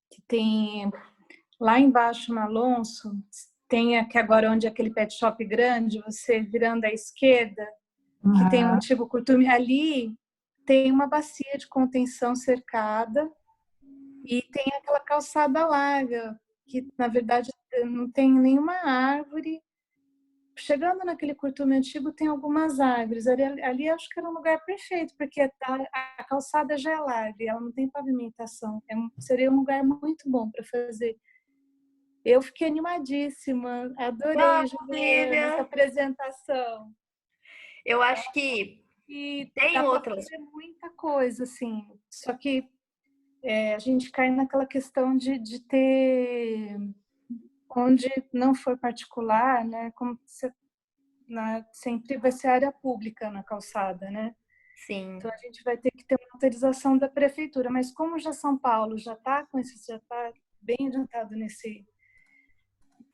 que tem lá embaixo no Alonso, tem aqui agora onde é aquele pet shop grande, você virando à esquerda, que tem um antigo curtume, ali tem uma bacia de contenção cercada e tem aquela calçada larga, que na verdade não tem nenhuma árvore. Chegando naquele curtume antigo, tem algumas árvores. Ali acho que era um lugar perfeito, porque a calçada já é larga, ela não tem pavimentação. Seria um lugar muito bom para fazer. Eu fiquei animadíssima, adorei, Juliana, essa apresentação. Eu acho que tem outras. Fazer muita coisa, assim. Só que a gente cai naquela questão de ter, onde não for particular, né? Como você sempre vai ser área pública na calçada, né? Sim. Então a gente vai ter que ter uma autorização da prefeitura, mas como já São Paulo já está bem adiantado nesse,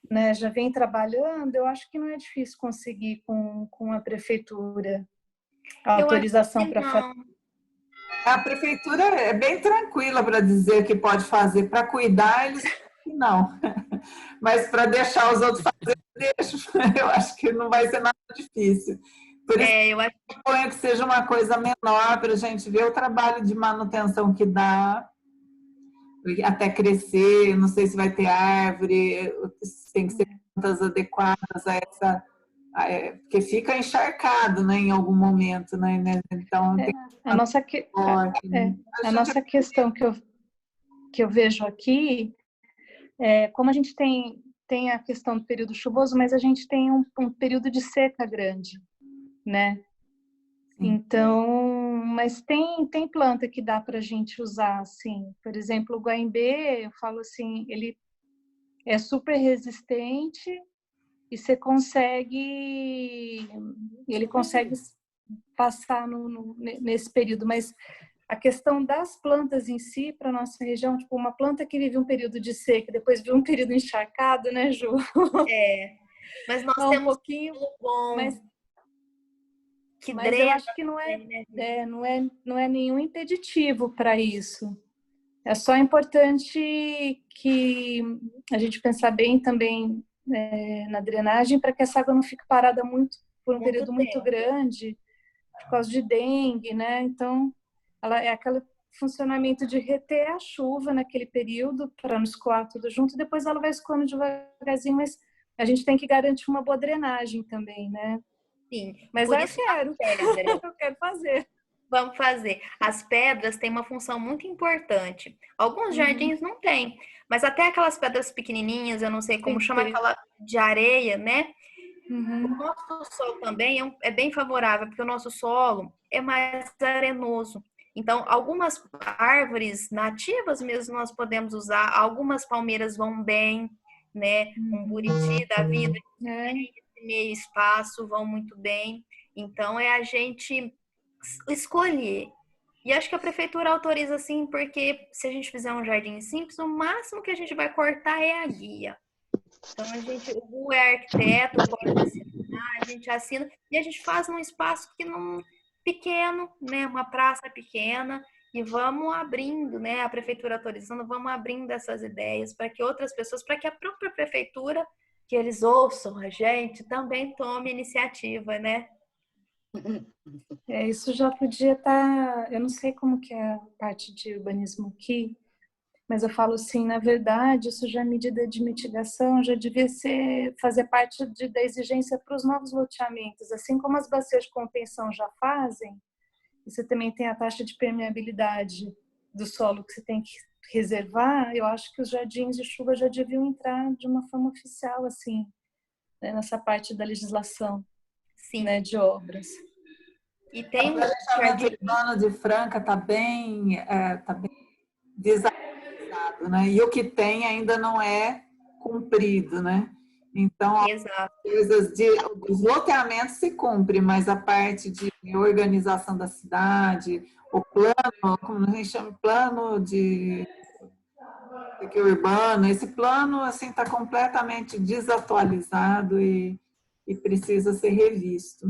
né, já vem trabalhando, eu acho que não é difícil conseguir com a prefeitura a autorização para fazer. A prefeitura é bem tranquila para dizer que pode fazer, para cuidar eles não. Mas para deixar os outros fazer, deixo. Eu acho que não vai ser nada difícil. Por isso eu proponho que seja uma coisa menor para a gente ver o trabalho de manutenção que dá até crescer. Não sei se vai ter árvore, tem que ser plantas adequadas a essa, porque fica encharcado, né, em algum momento, né? Então tem a nossa questão que eu vejo aqui como a gente tem a questão do período chuvoso, mas a gente tem um período de seca grande, né? Então, mas tem planta que dá para a gente usar, assim. Por exemplo, o guaimbê, eu falo assim, ele é super resistente e ele consegue passar nesse período, mas a questão das plantas em si, para a nossa região, tipo, uma planta que vive um período de seca, depois vive um período encharcado, né, Ju? Mas nós temos um pouquinho bom, mas eu acho que não é nenhum impeditivo para isso. É só importante que a gente pensar bem também na drenagem para que essa água não fique parada por um período muito grande, por causa de dengue, né? Então, ela é aquele funcionamento de reter a chuva naquele período para não escoar tudo junto, depois ela vai escoando devagarzinho, mas a gente tem que garantir uma boa drenagem também, né? Sim. Mas eu quero fazer. Vamos fazer. As pedras têm uma função muito importante. Alguns jardins não têm, mas até aquelas pedras pequenininhas, eu não sei como chama, aquela de areia, né? O nosso solo também é bem favorável, porque o nosso solo é mais arenoso. Então, algumas árvores nativas mesmo nós podemos usar, algumas palmeiras vão bem, né? Um buriti da vida, meio espaço, vão muito bem. Então, é a gente escolher. E acho que a prefeitura autoriza sim, porque se a gente fizer um jardim simples, o máximo que a gente vai cortar é a guia. Então, o Gu é arquiteto, pode assinar, a gente assina, e a gente faz num espaço pequeno, né? Uma praça pequena, e vamos abrindo, né? A prefeitura autorizando, vamos abrindo essas ideias para que outras pessoas, para que a própria prefeitura, que eles ouçam a gente, também tome iniciativa, né? Isso já podia estar, eu não sei como que é a parte de urbanismo aqui, mas eu falo assim, na verdade, isso já é medida de mitigação, já devia fazer parte da exigência para os novos loteamentos, assim como as bacias de contenção já fazem, você também tem a taxa de permeabilidade do solo que você tem que reservar, eu acho que os jardins de chuva já deviam entrar de uma forma oficial, assim, né, nessa parte da legislação, né, de obras. E tem o planejamento urbano de Franca está bem desatualizado, né? E o que tem ainda não é cumprido, né? Então, os loteamentos se cumprem, mas a parte de organização da cidade, o plano, como a gente chama, plano de urbano, esse plano assim está completamente desatualizado e precisa ser revisto.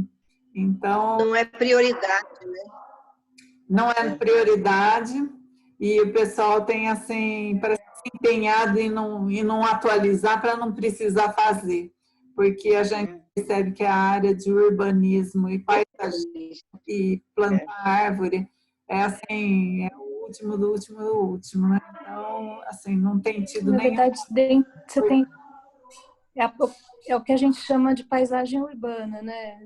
Então, não é prioridade, né? Não é prioridade e o pessoal tem assim, parece que empenhado em não atualizar para não precisar fazer, porque a gente percebe que a área de urbanismo e paisagismo e plantar árvore é assim, é o último do último do último, né? Então, assim, não tem tido Na nenhum. verdade, você tem é o que a gente chama de paisagem urbana, né?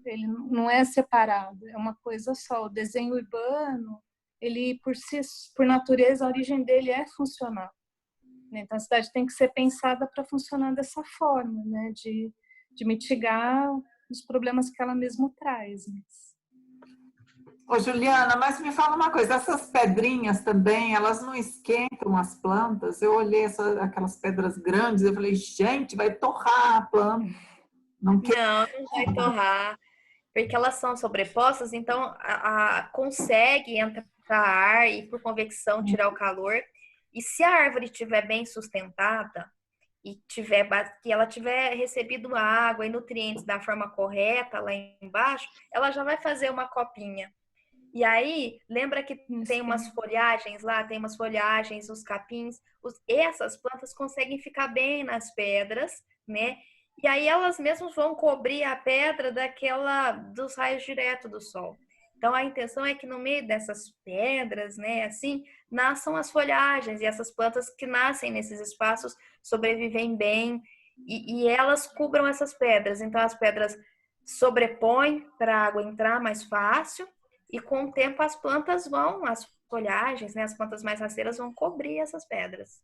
Ele não é separado, é uma coisa só. O desenho urbano, ele por natureza, a origem dele é funcional, né? Então a cidade tem que ser pensada para funcionar dessa forma, né? De mitigar os problemas que ela mesmo traz. Ô, Juliana, mas me fala uma coisa, essas pedrinhas também, elas não esquentam as plantas? Eu olhei aquelas pedras grandes, eu falei, gente, vai torrar a planta. Não quer. Não vai torrar, porque elas são sobrepostas, então consegue entrar ar e por convecção tirar o calor. E se a árvore estiver bem sustentada e que ela tiver recebido água e nutrientes da forma correta lá embaixo, ela já vai fazer uma copinha. E aí, lembra que tem umas folhagens lá, tem umas folhagens, os capins, essas plantas conseguem ficar bem nas pedras, né? E aí elas mesmas vão cobrir a pedra dos raios direto do sol. Então a intenção é que no meio dessas pedras, né, assim, nasçam as folhagens e essas plantas que nascem nesses espaços sobrevivem bem e elas cubram essas pedras. Então as pedras sobrepõem para a água entrar mais fácil. E com o tempo as folhagens, né, as plantas mais rasteiras vão cobrir essas pedras.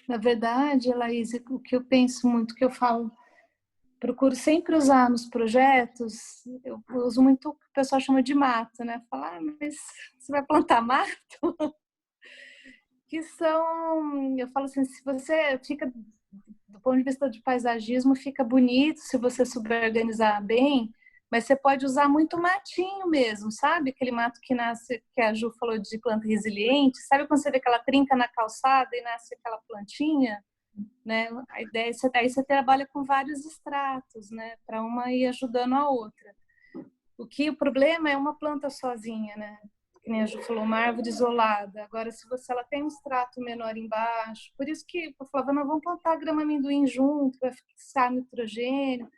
Na verdade, Laís, o que eu penso muito, que eu falo, procuro sempre usar nos projetos, eu uso muito o que o pessoal chama de mato, né? Falar, mas você vai plantar mato? Que são, eu falo assim, se você fica, do ponto de vista de paisagismo, fica bonito se você souber organizar bem, mas você pode usar muito matinho mesmo, sabe? Aquele mato que nasce, que a Ju falou de planta resiliente, sabe quando você vê aquela trinca na calçada e nasce aquela plantinha, né? A ideia é aí você trabalha com vários estratos, né? Para uma ir ajudando a outra. O problema é uma planta sozinha, né? Que nem a Ju falou, uma árvore isolada. Agora, se ela tem um extrato menor embaixo, por isso que eu falava, não, vamos plantar grama amendoim junto, vai fixar nitrogênio,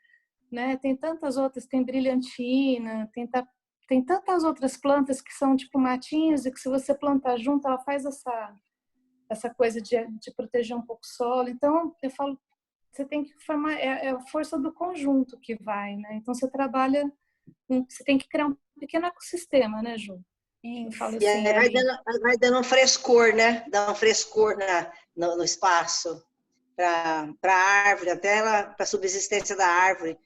né? Tem tantas outras, tem brilhantina, tem tantas outras plantas que são tipo matinhos e que se você plantar junto, ela faz essa coisa de proteger um pouco o solo. Então, eu falo, você tem que formar, é a força do conjunto que vai, né? Então, você você tem que criar um pequeno ecossistema, né, Ju? Eu falo E assim, aí vai dando um frescor, né? Dá um frescor no espaço para a árvore, até para a subsistência da árvore.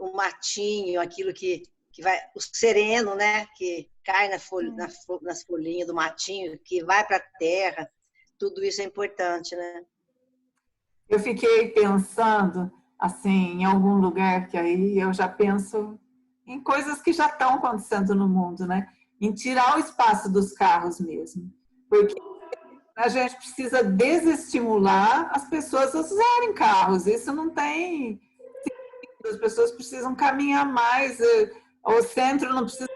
O matinho, aquilo que vai, o sereno, né? Que cai nas folhinhas do matinho, que vai para a terra. Tudo isso é importante, né? Eu fiquei pensando, assim, em algum lugar que aí eu já penso em coisas que já estão acontecendo no mundo, né? Em tirar o espaço dos carros mesmo. Porque a gente precisa desestimular as pessoas a usarem carros. Isso não tem sentido. As pessoas precisam caminhar mais. O centro não precisa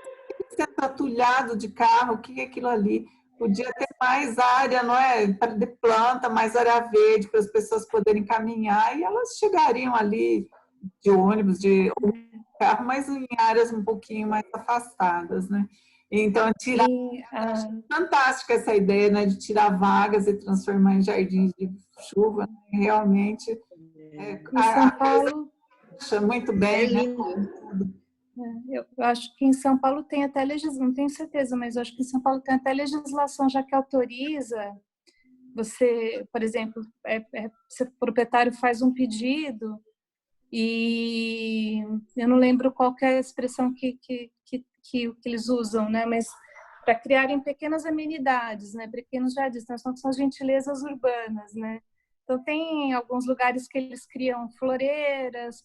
ser atulhado de carro. O que é aquilo ali? Podia ter mais área, não é? De planta, mais área verde para as pessoas poderem caminhar e elas chegariam ali de ônibus, de carro, mas em áreas um pouquinho mais afastadas, né? Então, acho fantástica essa ideia, né, de tirar vagas e transformar em jardins de chuva, né? Realmente em São Paulo acha muito bem, né? Eu acho que em São Paulo tem até legislação, não tenho certeza, mas eu acho que em São Paulo tem até legislação já que autoriza você, por exemplo, se o proprietário faz um pedido e eu não lembro qual que é a expressão que eles usam, né? Mas para criarem pequenas amenidades, né? Pequenos jardins, então são as gentilezas urbanas, né? Então tem alguns lugares que eles criam floreiras,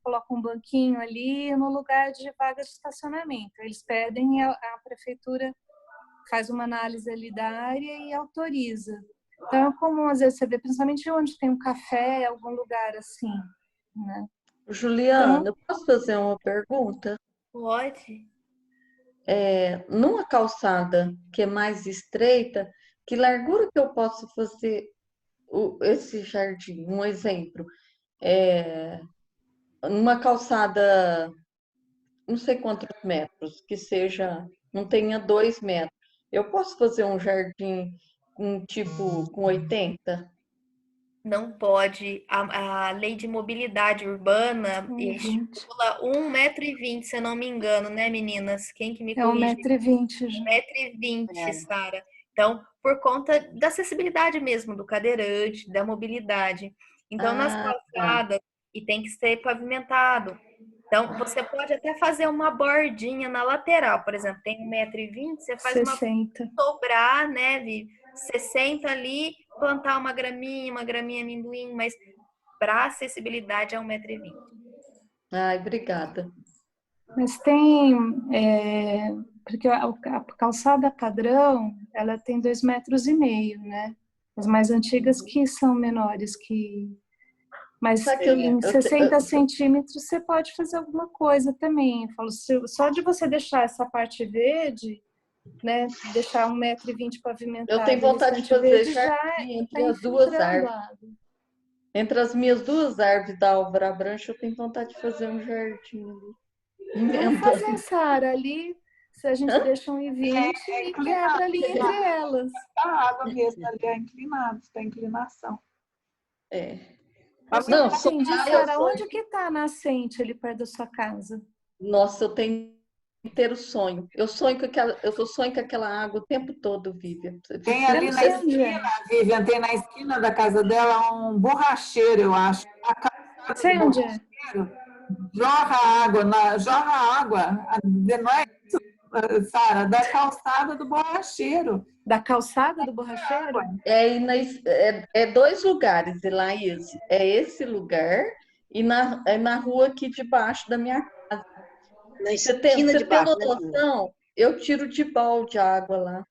colocam um banquinho ali no lugar de vagas de estacionamento. Eles pedem e a prefeitura faz uma análise ali da área e autoriza. Então é comum às vezes você vê, principalmente onde tem um café, algum lugar assim, né? Juliana, eu posso fazer uma pergunta? Pode. Numa calçada que é mais estreita, que largura que eu posso fazer esse jardim? Um exemplo, numa calçada, não sei quantos metros, que seja, não tenha 2 metros. Eu posso fazer um jardim com 80? Não pode. A lei de mobilidade urbana Gente, estipula 1,20 m, se eu não me engano, né, meninas? Quem que me é corrige? 1,20 m já. 1,20 m, Sara. Então, por conta da acessibilidade mesmo, do cadeirante, da mobilidade. Então, nas Ah, tá. calçadas, e tem que ser pavimentado. Então, você pode até fazer uma bordinha na lateral, por exemplo, tem 1,20 m, você faz uma 60. sobrar, né, Vivi? 60 ali, plantar uma graminha amendoim, mas para acessibilidade é 1,20 m. Ai, obrigada. Mas tem, porque a calçada padrão, ela tem 2,5 m, né? As mais antigas que são menores que... Mas Sabe que em 60 centímetros você pode fazer alguma coisa também. Eu falo, só de você deixar essa parte verde, né? Deixar 1,20 m pavimentado, eu tenho vontade de fazer verde já jardim entre está as duas infiltrando árvores. água. Entre as minhas 2 árvores da Álvaro Abrancho, eu tenho vontade de fazer um jardim ali. Vamos fazer, Sara, ali, se a gente deixa 1,20 É e inclinado. quebra ali entre elas. A água mesmo ali é inclinado, tem inclinação. Eu Não, não entendi, sonhar, Sara, onde que está a nascente ali perto da sua casa? Nossa, eu tenho inteiro sonho. Eu sonho com aquela água o tempo todo, Vivian. Tem ali na esquina, Vivian, tem na esquina da casa dela um borracheiro, eu acho. A calçada Sei do onde é. borracheiro jorra água, não é isso, Sara? Da calçada do borracheiro. Da calçada do borracheiro? É 2 lugares, Elaís. É esse lugar e na rua aqui debaixo da minha casa. Na Você tem esquina de baixo, uma né? noção? Eu tiro de balde a água lá.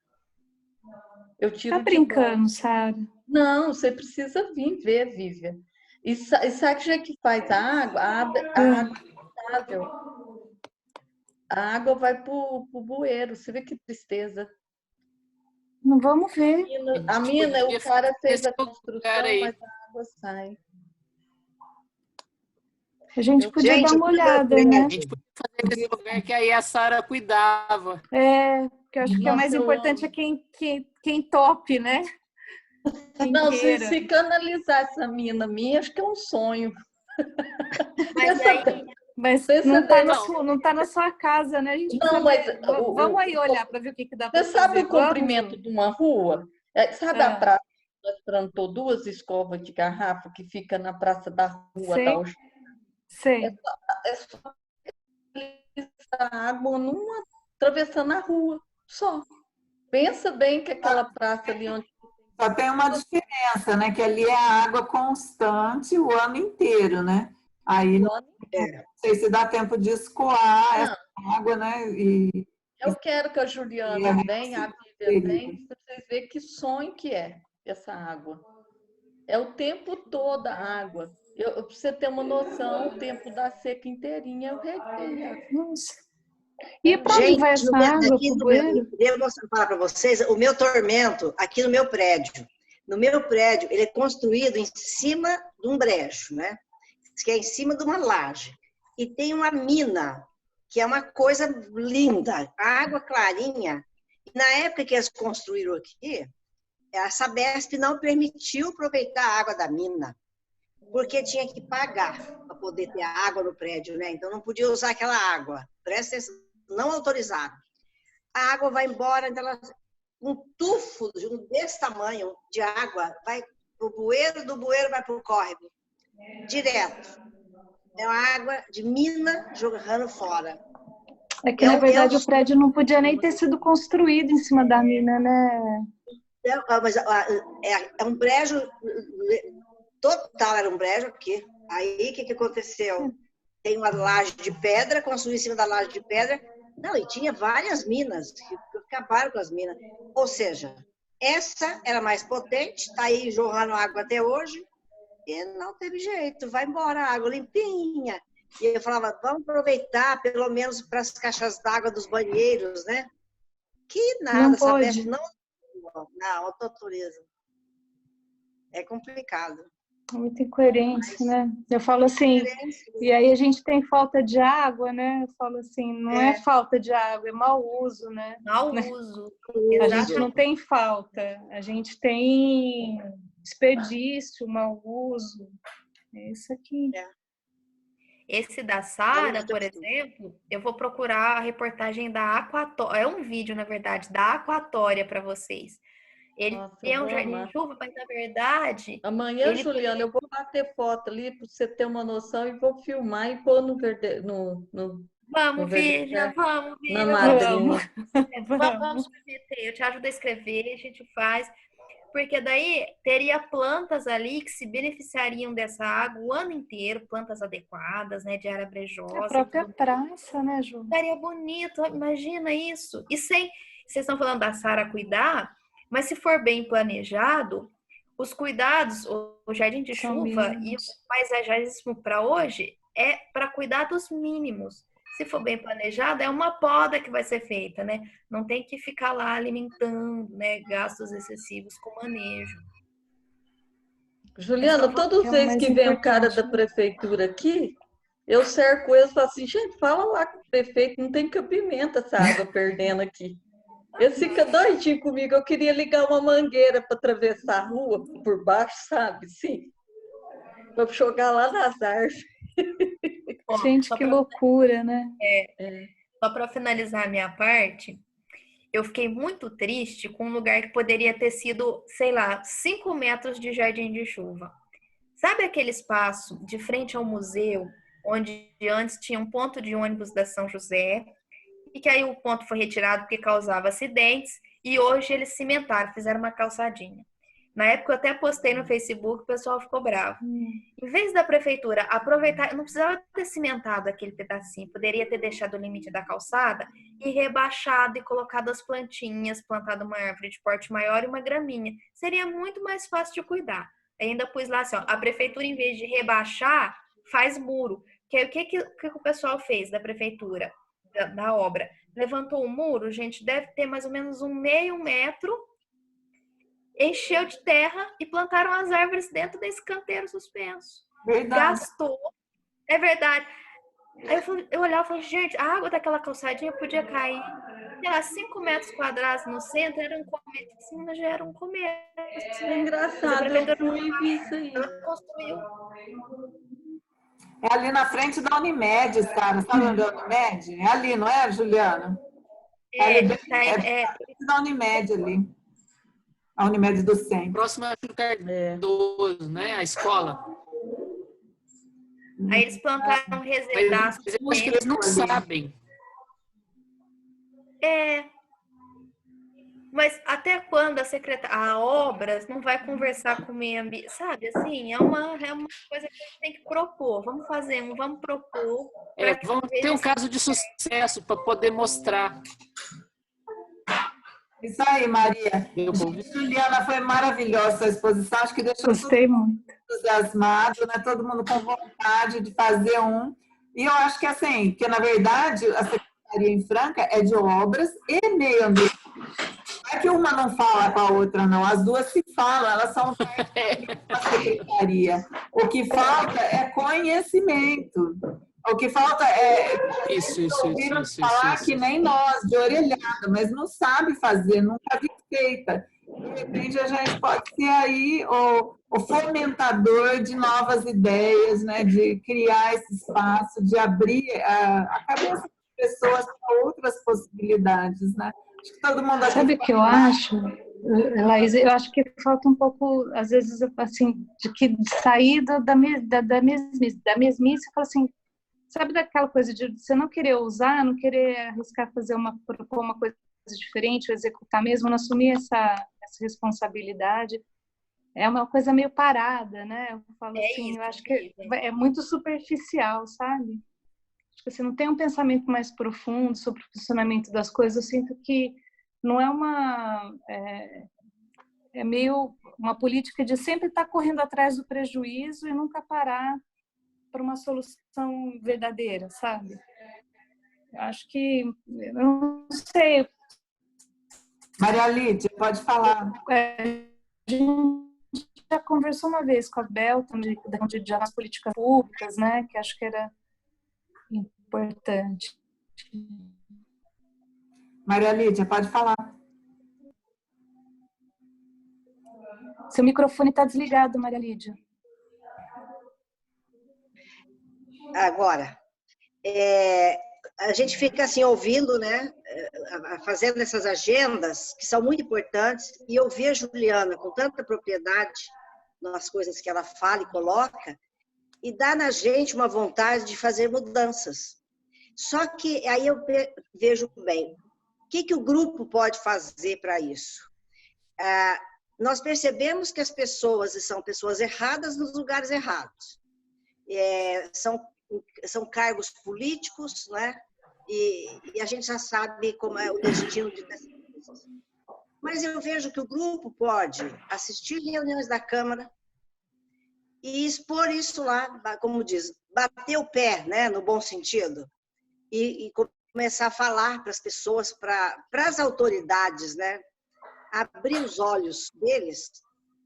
Eu Tá tiro de brincando, balde. Sara? Não, você precisa vir ver, Vivian. E sabe o que é que faz a água? A água é potável. A água vai para o bueiro. Você vê que tristeza. Não vamos ver. A mina, o cara fez a construção, mas a água sai. A gente podia dar uma olhada, né? A gente podia fazer nesse lugar que aí a Sara cuidava. Porque eu acho que o mais importante é quem tope, né? Não, se canalizar essa mina minha, acho que é um sonho. Mas não tá na sua casa, né? A gente vamos aí olhar para ver o que dá para fazer. Você sabe o comprimento de uma rua? Sabe a praça que nós plantou 2 escovas de garrafa que fica na praça da rua da Algema? Sei. É só a água atravessando a rua, só. Pensa bem que aquela praça ali onde... Só tem uma diferença, né? Que ali é água constante o ano inteiro, né? Aí não sei se dá tempo de escoar essa água, né? Eu quero que a Juliana venha, a Vivian venha, para vocês verem que sonho que é essa água. É o tempo todo a água. Para você ter uma noção, o tempo da seca inteirinha eu reguei. Nossa. E para onde vai essa água? Eu vou falar para vocês, o meu tormento aqui no meu prédio. No meu prédio, ele é construído em cima de um brejo, né? Que é em cima de uma laje. E tem uma mina, que é uma coisa linda, água clarinha. E na época que eles construíram aqui, a Sabesp não permitiu aproveitar a água da mina, porque tinha que pagar para poder ter água no prédio, né? Então não podia usar aquela água. Presta atenção, não autorizaram. A água vai embora, então um tufo desse tamanho de água vai para o bueiro, do bueiro vai para o córrego, direto. É uma água de mina jogando fora. É que, na verdade, o prédio não podia nem ter sido construído em cima da mina, né? Mas é um brejo total, era um brejo aqui. Aí, o que aconteceu? Tem uma laje de pedra, construída em cima da laje de pedra. Não, e tinha várias minas, que acabaram com as minas. Ou seja, essa era mais potente, está aí jorrando água até hoje, e não teve jeito, vai embora a água limpinha. E eu falava, vamos aproveitar pelo menos para as caixas d'água dos banheiros, né? Que nada, não pode. Sabesp não. Não, a natureza. É complicado. Muita incoerência, né? Eu falo assim, e aí a gente tem falta de água, né? Eu falo assim, não é falta de água, é mau uso, né? Mau uso. A gente não tem falta, a gente tem desperdício, mau uso. É isso aqui. Esse da Sara, por exemplo, eu vou procurar a reportagem da Aquatória. É um vídeo, na verdade, da Aquatória para vocês. Ele é um jardim de chuva, mas na verdade. Amanhã, Juliana, eu vou bater foto ali para você ter uma noção e vou filmar e pôr no Vamos, Virgínia, vamos, na Virgínia. madrinha. Vamos submeter. Eu te ajudo a escrever, a gente faz. Porque daí teria plantas ali que se beneficiariam dessa água o ano inteiro, plantas adequadas, né, de área brejosa. A própria praça, né, Ju? Ficaria bonito, imagina isso. E sem, vocês estão falando da Sara cuidar, mas se for bem planejado, os cuidados, o jardim de chuva e o paisagismo para hoje é para cuidar dos mínimos. Se for bem planejado, é uma poda que vai ser feita, né? Não tem que ficar lá alimentando, né, gastos excessivos com manejo. Juliana, todas as vezes que vem o cara da prefeitura aqui, eu cerco eles e falo assim, gente, fala lá com o prefeito, não tem cabimento essa água perdendo aqui. Ele fica doidinho comigo, eu queria ligar uma mangueira para atravessar a rua por baixo, sabe? Sim. Para jogar lá nas árvores. Gente, que loucura, né? Só para finalizar a minha parte, eu fiquei muito triste com um lugar que poderia ter sido, sei lá, 5 metros de jardim de chuva. Sabe aquele espaço de frente ao museu, onde antes tinha um ponto de ônibus da São José, e que aí o ponto foi retirado porque causava acidentes, e hoje eles cimentaram, fizeram uma calçadinha. Na época eu até postei no Facebook, o pessoal ficou bravo. Em vez da prefeitura aproveitar, não precisava ter cimentado aquele pedacinho, poderia ter deixado o limite da calçada e rebaixado e colocado as plantinhas, plantado uma árvore de porte maior e uma graminha. Seria muito mais fácil de cuidar. Ainda pus lá assim, ó, a prefeitura, em vez de rebaixar, faz muro. Que aí, o que o pessoal fez da prefeitura, da obra? Levantou o muro, gente, deve ter mais ou menos meio metro, encheu de terra e plantaram as árvores dentro desse canteiro suspenso. Verdade. Gastou. É verdade. Aí eu olhava e falei, gente, a água daquela calçadinha podia cair, sei lá, 5 metros quadrados no centro, era um começo, assim, mas já era um começo. É engraçado, eu fui e vi isso aí. Ela construiu. É ali na frente da Unimed, Sara. Sabe onde é a Unimed? É ali, não é, Juliana? É da Unimed ali. A Unimed do Centro. Próximo é o Cardoso, né? A escola. Aí eles plantaram resedaços. Mas eu acho que eles não sabem. Mas até quando a obras não vai conversar com o meio ambiente? Sabe, assim, é uma coisa que a gente tem que propor. Vamos fazer vamos propor. Vamos ter um caso de sucesso para poder mostrar. Isso aí, Maria. Juliana, foi maravilhosa a exposição. Acho que deixou Gostei muito. Entusiasmado, né? Todo mundo com vontade de fazer um. E eu acho que assim, que na verdade a Secretaria em Franca é de obras e meio ambiente. Não é que uma não fala com a outra, não. As duas se falam, elas são da secretaria. O que falta é conhecimento. O que falta é ouviram falar que nem nós, de orelhada, mas não sabe fazer, nunca vi feita. De repente, a gente pode ser aí o fomentador de novas ideias, né? De criar esse espaço, de abrir a cabeça das pessoas para outras possibilidades, né? Acho que todo mundo... Sabe o que eu acho, Laís? Eu acho que falta um pouco, às vezes, assim, de sair da mesmice. Eu falo assim, sabe daquela coisa de você não querer usar, não querer arriscar propor uma coisa diferente, ou executar mesmo, não assumir essa responsabilidade? É uma coisa meio parada, né? Eu falo assim, isso, eu acho que é muito superficial, sabe? Acho que você não tem um pensamento mais profundo sobre o funcionamento das coisas. Eu sinto que não é é meio uma política de sempre estar correndo atrás do prejuízo e nunca parar para uma solução verdadeira, sabe? Eu acho que, eu não sei, Maria Lídia, pode falar. A gente já conversou uma vez com a Bel também das políticas públicas, né? Que acho que era importante. Maria Lídia, pode falar. Seu microfone está desligado, Maria Lídia. Agora, a gente fica assim ouvindo, né, fazendo essas agendas que são muito importantes, e eu vejo a Juliana com tanta propriedade nas coisas que ela fala e coloca, e dá na gente uma vontade de fazer mudanças. Só que aí eu vejo bem, o que o grupo pode fazer para isso? Nós percebemos que as pessoas são pessoas erradas nos lugares errados. São cargos políticos, né? E a gente já sabe como é o destino dessas pessoas. Mas eu vejo que o grupo pode assistir reuniões da Câmara e expor isso lá, como diz, bater o pé, né, no bom sentido, e começar a falar para as pessoas, para as autoridades, né, abrir os olhos deles,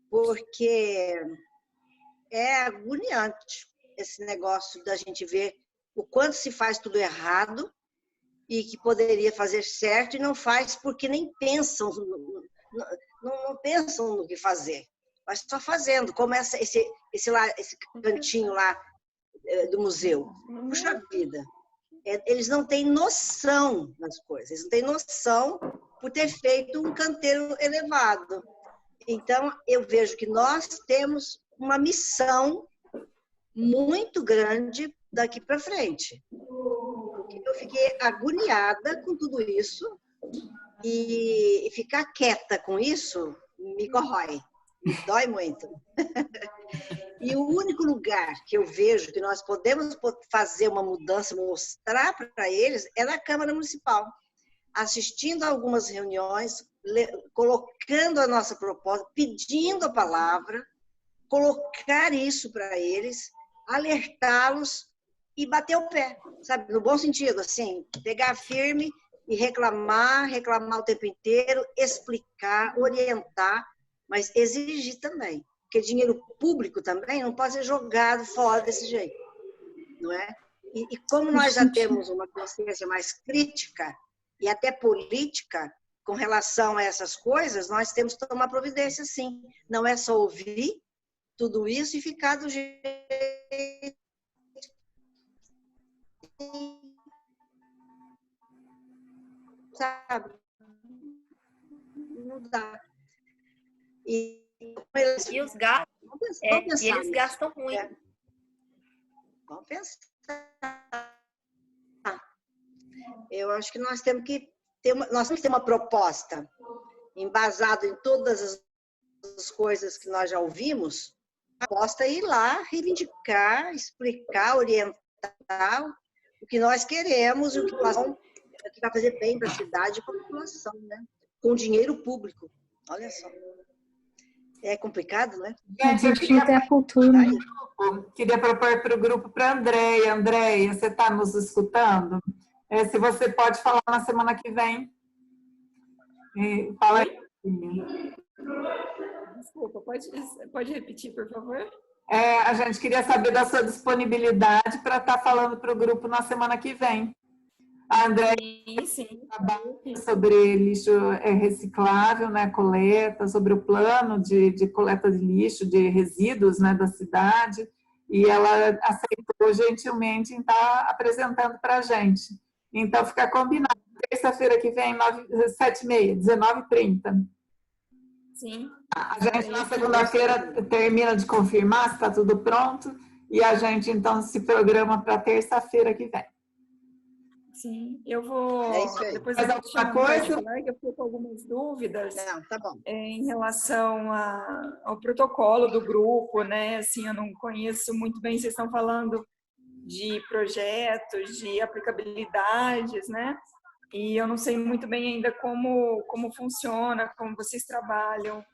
porque é agoniante esse negócio da gente ver o quanto se faz tudo errado e que poderia fazer certo e não faz porque nem pensam, não pensam no que fazer, mas só fazendo, como esse cantinho lá do museu. Puxa vida, eles não têm noção das coisas, eles não têm noção por ter feito um canteiro elevado. Então, eu vejo que nós temos uma missão muito grande daqui para frente. Eu fiquei agoniada com tudo isso e ficar quieta com isso me corrói, me dói muito. E o único lugar que eu vejo que nós podemos fazer uma mudança, mostrar para eles, é na Câmara Municipal, assistindo a algumas reuniões, colocando a nossa proposta, pedindo a palavra, colocar isso para eles, alertá-los e bater o pé, sabe? No bom sentido, assim, pegar firme e reclamar o tempo inteiro, explicar, orientar, mas exigir também, porque dinheiro público também não pode ser jogado fora desse jeito, não é? E como nós já temos uma consciência mais crítica e até política com relação a essas coisas, nós temos que tomar providência, sim. Não é só ouvir tudo isso e ficar do jeito, sabe? Não dá. E os gastos, eles gastam muito. Vamos pensar. Eu acho que nós temos que ter uma proposta embasada em todas as coisas que nós já ouvimos. A proposta é ir lá, reivindicar, explicar, orientar o que nós queremos, o que vai fazer bem para a cidade e para a população, né? Com dinheiro público. Olha só. É complicado, né? A gente não tem a cultura. Queria propor para o grupo, para a Andréia. Andréia, você está nos escutando? Se você pode falar na semana que vem. Fala aí. Desculpa, pode repetir, por favor? A gente queria saber da sua disponibilidade para estar falando para o grupo na semana que vem. A Andréia trabalha sobre lixo reciclável, né, coleta, sobre o plano de coleta de lixo, de resíduos, né, da cidade, e ela aceitou gentilmente em estar apresentando para a gente. Então, fica combinado. Terça-feira que vem, 7h30, 19h30. Sim. A gente, na segunda-feira, termina de confirmar se está tudo pronto, e a gente, então, se programa para terça-feira que vem. Sim, eu vou... Depois mais alguma coisa? Eu fico com algumas dúvidas. Não, tá bom. Em relação ao protocolo do grupo, né? Assim, eu não conheço muito bem, vocês estão falando de projetos, de aplicabilidades, né? E eu não sei muito bem ainda como funciona, como vocês trabalham,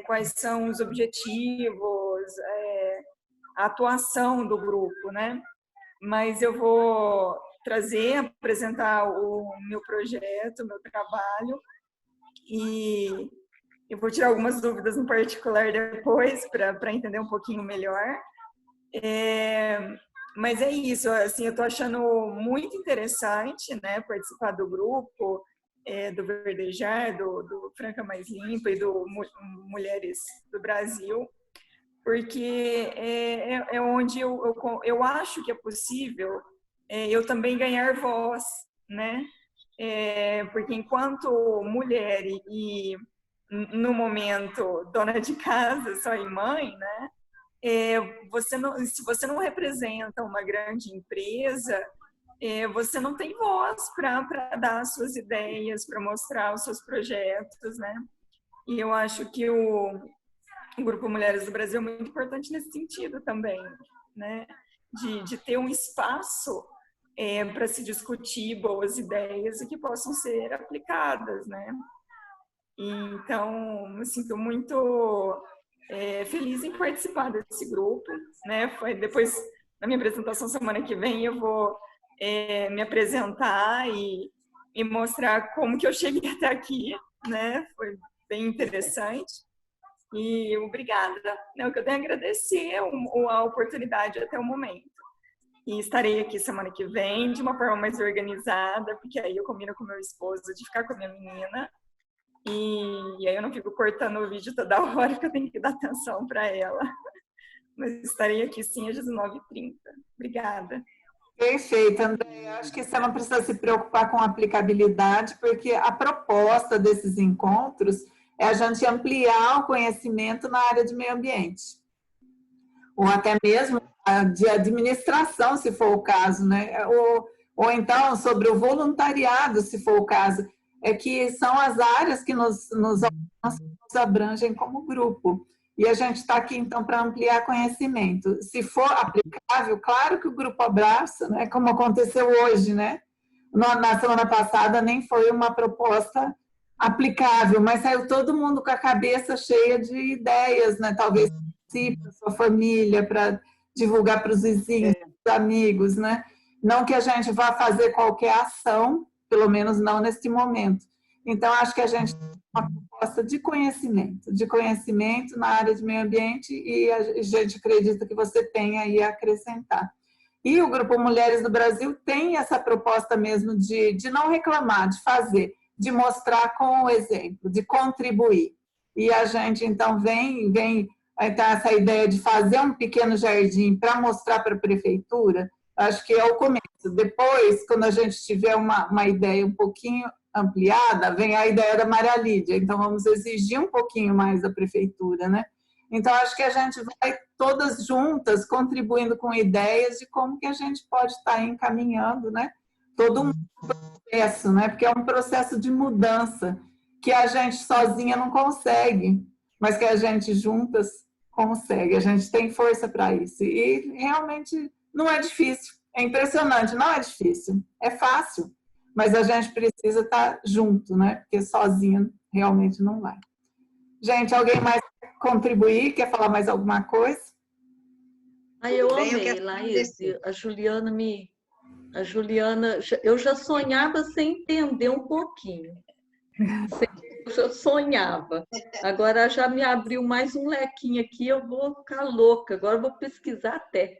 quais são os objetivos, a atuação do grupo, né? Mas eu vou apresentar o meu projeto, o meu trabalho, e eu vou tirar algumas dúvidas no particular depois para entender um pouquinho melhor. Mas é isso, assim, eu estou achando muito interessante, né, participar do grupo, do Verdejar, do Franca Mais Limpa e do Mulheres do Brasil, porque é onde eu acho que é possível eu também ganhar voz, né? Porque enquanto mulher e no momento dona de casa, só e mãe, né? Se você não representa uma grande empresa, você não tem voz para dar as suas ideias, para mostrar os seus projetos, né? E eu acho que o Grupo Mulheres do Brasil é muito importante nesse sentido também, né? De ter um espaço para se discutir boas ideias e que possam ser aplicadas, né? Então, me sinto muito feliz em participar desse grupo, né? Depois, na minha apresentação semana que vem, eu vou me apresentar e mostrar como que eu cheguei até aqui, né? Foi bem interessante. E obrigada. O que eu tenho a agradecer a oportunidade até o momento. E estarei aqui semana que vem de uma forma mais organizada, porque aí eu combino com meu esposo de ficar com a minha menina. E aí eu não fico cortando o vídeo toda hora, que eu tenho que dar atenção para ela. Mas estarei aqui sim às 19h30. Obrigada. Perfeito, André. Acho que você não precisa se preocupar com aplicabilidade, porque a proposta desses encontros é a gente ampliar o conhecimento na área de meio ambiente. Ou até mesmo de administração, se for o caso, né? Ou então sobre o voluntariado, se for o caso. Que são as áreas que nos abrangem como grupo. E a gente está aqui, então, para ampliar conhecimento. Se for aplicável, claro que o grupo abraça, né? Como aconteceu hoje, né? Na semana passada nem foi uma proposta aplicável, mas saiu todo mundo com a cabeça cheia de ideias, né? Talvez para a sua família, para divulgar para os vizinhos, para os amigos, né? Não que a gente vá fazer qualquer ação, pelo menos não neste momento. Então, acho que a gente tem uma proposta de conhecimento na área de meio ambiente e a gente acredita que você tem aí a acrescentar. E o Grupo Mulheres do Brasil tem essa proposta mesmo de não reclamar, de fazer, de mostrar com o exemplo, de contribuir. E a gente, então, vem então, essa ideia de fazer um pequeno jardim para mostrar para a prefeitura, acho que é o começo. Depois, quando a gente tiver uma ideia um pouquinho ampliada, vem a ideia da Maria Lídia. Então, vamos exigir um pouquinho mais da prefeitura, né? Então, acho que a gente vai todas juntas contribuindo com ideias de como que a gente pode estar encaminhando, né? Todo um processo, né? Porque é um processo de mudança que a gente sozinha não consegue, mas que a gente juntas consegue. A gente tem força para isso. E realmente não é difícil. É impressionante, não é difícil. É fácil, mas a gente precisa estar junto, né? Porque sozinho realmente não vai. Gente, alguém mais quer contribuir? Quer falar mais alguma coisa? Eu amei, Laís. A Juliana, eu já sonhava sem entender um pouquinho. Eu já sonhava. Agora já me abriu mais um lequinho aqui, eu vou ficar louca. Agora eu vou pesquisar até.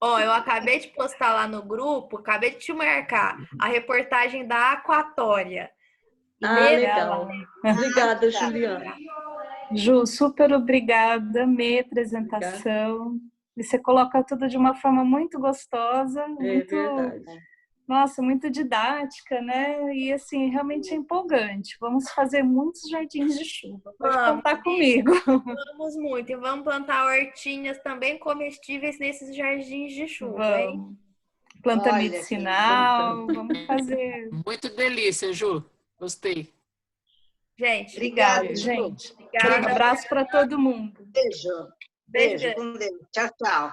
Eu acabei de postar lá no grupo, acabei de te marcar a reportagem da Aquatória. Legal. Obrigada, Juliana. Ju, super obrigada, amei a apresentação. E você coloca tudo de uma forma muito gostosa, muito, nossa, muito didática, né? E assim, realmente é empolgante. Vamos fazer muitos jardins de chuva. Pode contar comigo. Vamos muito. E vamos plantar hortinhas também comestíveis nesses jardins de chuva, hein? Planta medicinal, vamos fazer. Muito delícia, Ju. Gostei. Gente, obrigada, gente. Obrigada. Um abraço para todo mundo. Beijo. Beijo. Tchau, tchau.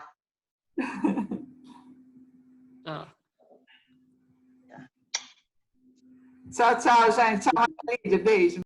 Tchau, tchau, gente. Tchau, Lídia. Beijo.